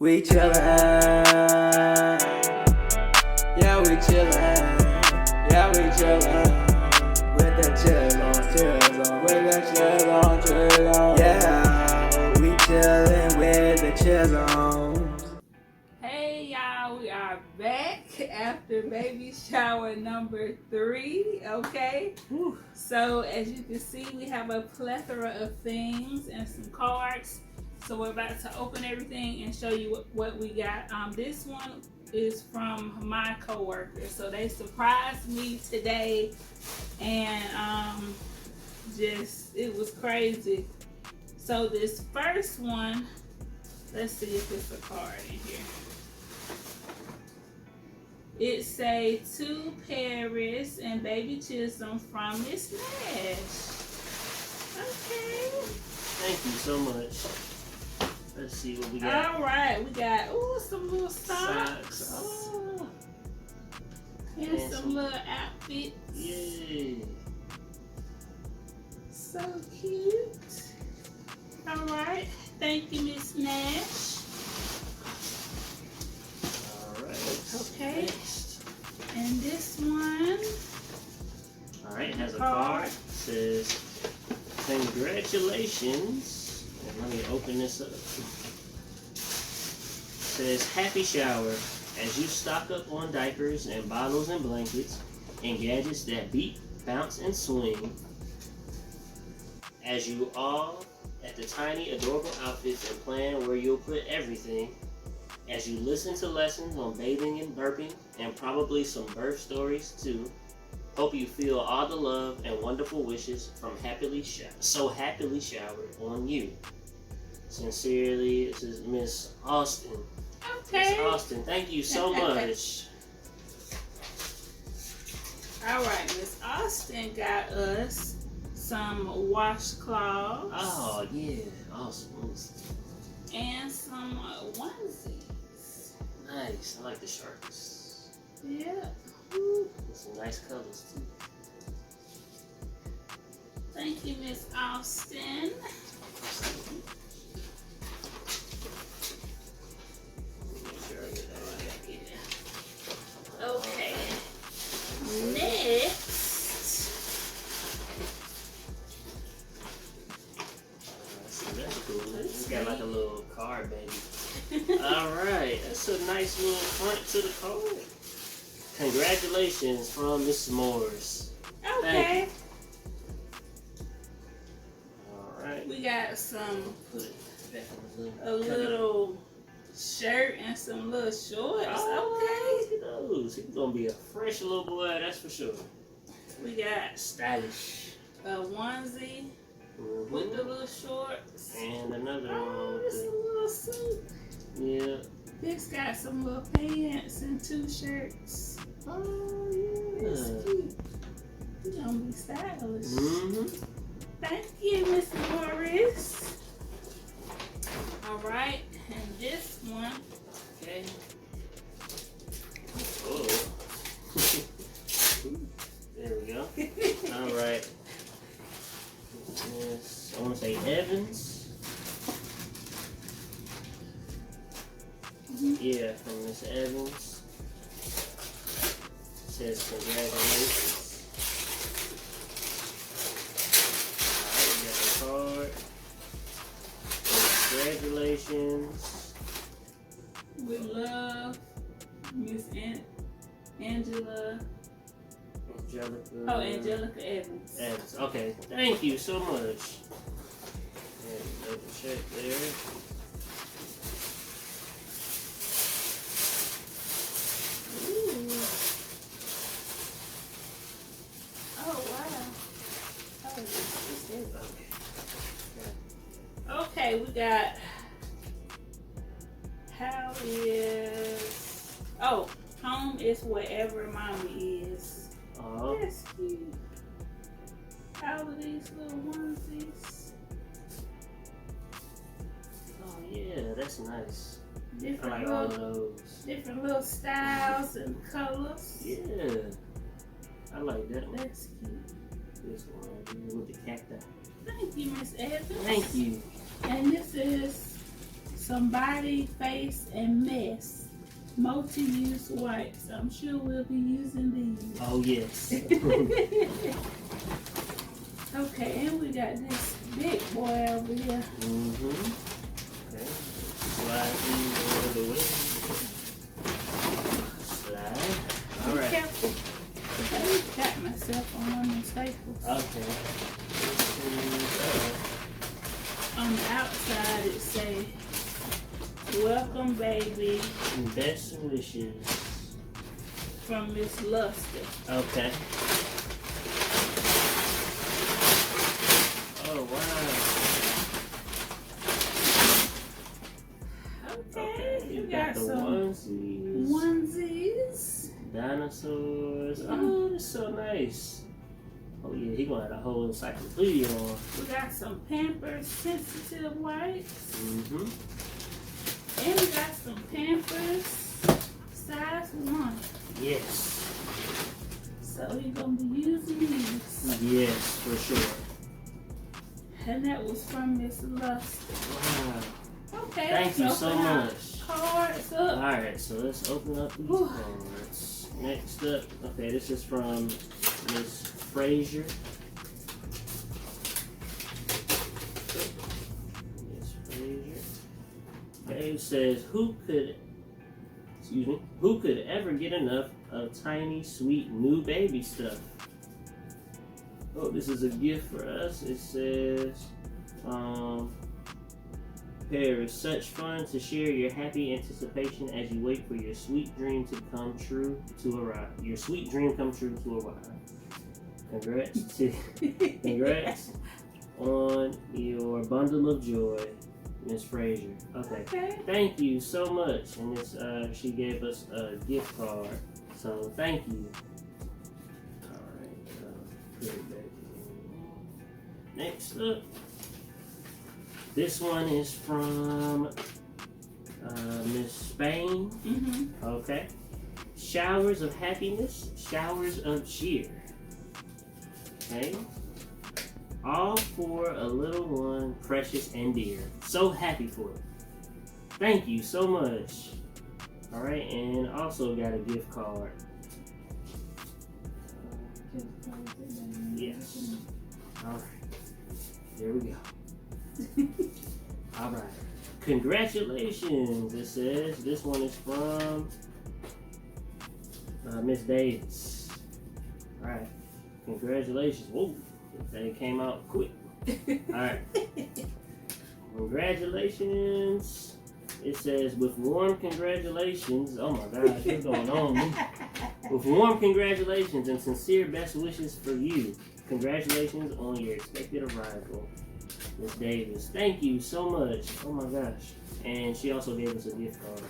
We chillin', yeah, we chillin', yeah, we chillin', with the Chisholms, with the Chisholms, yeah, we chillin' with the Chisholms. Hey y'all, we are back after baby shower number 3, okay? Whew. So as you can see, we have a plethora of things and some cards. So we're about to open everything and show you what we got. This one is from my coworker. So they surprised me today and it was crazy. So this first one, let's see if it's a card in here. It say to Paris and baby Chisholm from Miss Nash. Okay. Thank you so much. Let's see what we got. All right, we got some little socks. Oh. And some little outfits. Yay. So cute. All right, thank you, Miss Nash. All right. Okay. Next. And this one. All right, it has a card. It says, congratulations. And let me open this up. It says, happy shower. As you stock up on diapers and bottles and blankets and gadgets that beat, bounce, and swing. As you all at the tiny, adorable outfits and plan where you'll put everything. As you listen to lessons on bathing and burping and probably some birth stories too. Hope you feel all the love and wonderful wishes from happily showered on you. Sincerely, this is Miss Austin. Okay. Miss Austin, thank you so much. All right, Miss Austin got us some washcloths. Oh yeah, awesome. And some onesies. Nice, I like the shirts. Yeah. With some nice colors too. Thank you, Miss Austin. Make sure I get that right here. Okay. Next. That's cool. It's got like a little card, baby. Alright, that's a nice little front to the card. Congratulations from Miss Morris. Okay. Alright. We got a little shirt and some little shorts. Oh, look at those. He's gonna be a fresh little boy, that's for sure. We got Stylish. a onesie with the little shorts. And another Oh, one it's a little suit. yeah. This got some little pants and 2 shirts. Oh, yeah, that's cute. You gonna be stylish. Mm-hmm. Thank you, Miss Morris. All right, and this one. Okay. Oh. There we go. Alright. Yes, I want to say Evans. Yeah, from Miss Evans. It says congratulations. Alright, we got the card. Congratulations. With love, Miss Angela. Angelica Evans. Evans. Okay, thank you so much. And double check there. Ooh. Oh, wow. Oh, this is okay, we got home is wherever mommy is. Oh. That's cute. All of these little onesies. Oh yeah, that's nice. I Different like all of those. different little styles and colors. Yeah. I like that one. That's cute. This one right here with the cacti. Thank you, Miss Evans. Thank you. And this is some body, face, and mess multi-use wipes. I'm sure we'll be using these. Oh, yes. Okay, and we got this big boy over here. Okay. Slide these over the way. Slide. All right. Be careful. I got myself on one of the staples. Okay. On the outside it say, "Welcome, baby," Best wishes. from Miss Luster. Okay. Oh, wow. Okay, You we got got the some onesies. dinosaurs. Oh, that's so nice. Oh, yeah, he gonna have a whole encyclopedia on. We got some Pampers sensitive wipes. And we got some Pampers size 1. Yes. So he's gonna be using these. Yes, for sure. And that was from Miss Luster. Wow. Okay. Thank you let's so open our much. Cards up. Alright, so let's open up these Whew. cards. Next up, okay, this is from Miss Frazier. Miss Frazier. Okay, it says, who could ever get enough of tiny, sweet, new baby stuff? Oh, this is a gift for us. It says, pair is such fun to share your happy anticipation as you wait for your sweet dream to come true to arrive. Your sweet dream come true to arrive. Congrats on your bundle of joy, Miss Frazier. Okay. Thank you so much. And this, she gave us a gift card. So thank you. All right. Put it back in. Next up. This one is from Miss Spain. Okay. Showers of happiness, showers of cheer. Okay. All for a little one, precious and dear. So happy for it. Thank you so much. All right, and also got a gift card. Yes. All right. There we go. All right. Congratulations, it says. This one is from Miss Davis. All right. Congratulations. Whoa. That came out quick. All right. Congratulations. It says, with warm congratulations. Oh my gosh, what's going on? With warm congratulations and sincere best wishes for you. Congratulations on your expected arrival, Miss Davis. Thank you so much. Oh my gosh. And she also gave us a gift card.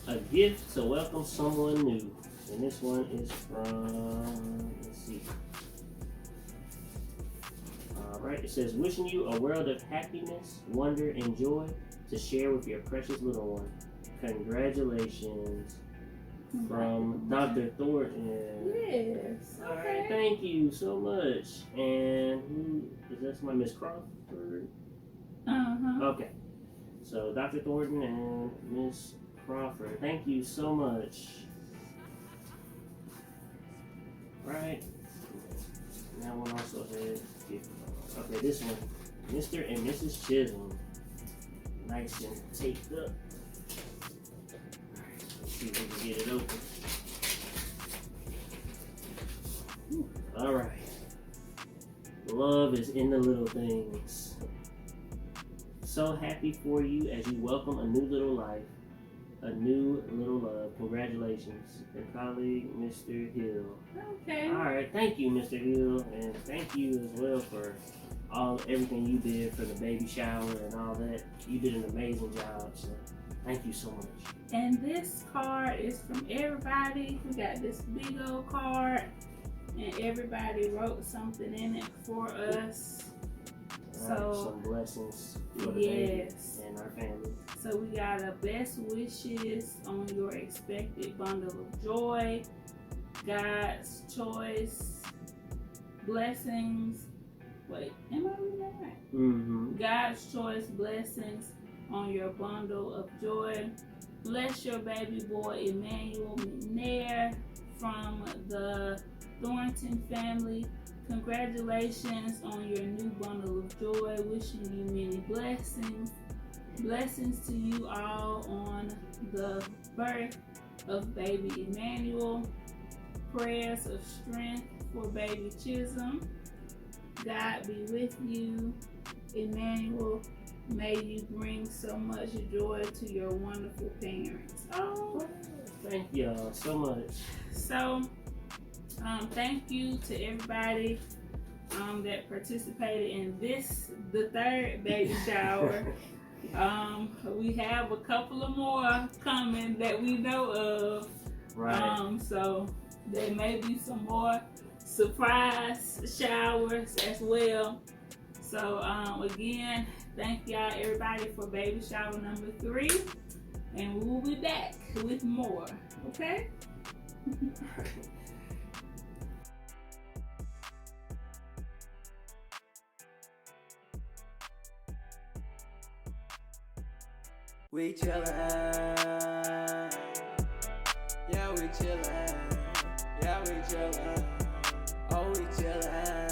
A gift to welcome someone new. And this one is from, let's see. Alright, it says, wishing you a world of happiness, wonder, and joy to share with your precious little one. Congratulations. From Dr. Thornton. Yes. Alright, thank you so much. And who is that? Somebody, Miss Crawford? Okay. So Dr. Thornton and Miss Crawford, thank you so much. Right. That one also had okay, this one. Mr. and Mrs. Chisholm. Nice and taped up. Alright, let's see if we can get it open. Alright. Love is in the little things. So happy for you as you welcome a new little life. A new little love. Congratulations. Your colleague, Mr. Hill. Okay. Alright, thank you, Mr. Hill, and thank you as well for everything you did for the baby shower and all that. You did an amazing job, so thank you so much. And this card is from everybody. We got this big old card, and everybody wrote something in it for us. So some blessings for the baby and our family. So we got a best wishes on your expected bundle of joy, God's choice, blessings, Wait, am I reading that right? Mm-hmm. God's choice blessings on your bundle of joy. Bless your baby boy Emmanuel McNair from the Thornton family. Congratulations on your new bundle of joy. Wishing you many blessings. Blessings to you all on the birth of baby Emmanuel. Prayers of strength for baby Chisholm. God be with you, Emmanuel. May you bring so much joy to your wonderful parents. Oh, Thank y'all so much. so thank you to everybody that participated in this, the third baby shower. We have a couple of more coming that we know of. Right. So there may be some more surprise showers as well. So again, thank y'all everybody for baby shower number 3, and we will be back with more. Okay? We chillin', yeah we chillin', yeah we chillin', oh we chillin'.